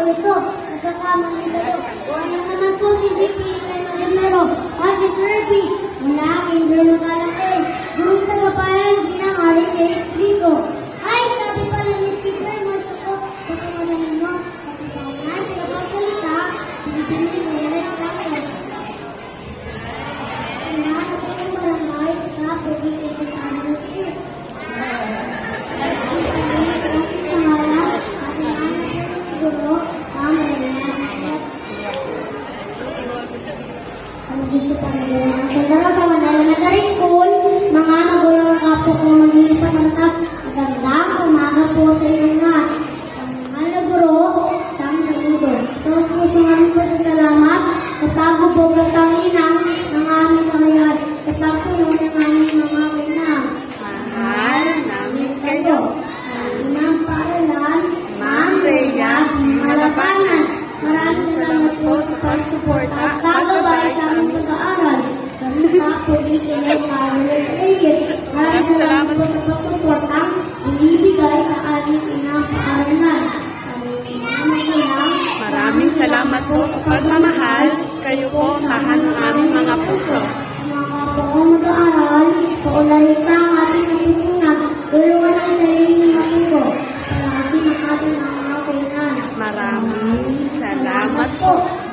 ito. Nagkakamali kayo. Wala naman po si VP Pero at si Sirby. Mula aking Bruno Galate. Gurong tagapayan, ginang Holidays Rico. Ay, sabi pala ni Peter, mas ako, pagkamalahin mo. Kasi kaya pinapagsalita, pinipinin mo yan sa akin. Kailangan ako ng barangay, na pwede ito ang street. Sandara sa Manila Elementary School, mga magulang ang kapo kong maglilipat ng taas. Magandang umaga po sa inyo lahat. Ang mahal na guro, isang saludo. Tapos po sa aming pasasalamat sa pagubog at tanginang ng aming kamayan, sa pagtulong ng aming mga kinang. Mahal namin kayo. Sa unang paaralan, Ma'am Rhea Malapanan. Maraming salamat po sa pagsuporta at paggabay sa aming pag-aaral. Sa mga Polikinet Carlos Reyes, maraming salamat po sa pagsuporta inibigay sa aming pinapaaralan. Maraming salamat po sa pagmamahal. Kayo po tahan ng aming mga puso. Mga kapong mag-aaral, paulahin pa ang ating natutunan, tulungan ang sarili matuto, palasin ang ating mga kainan. Maraming salamat po.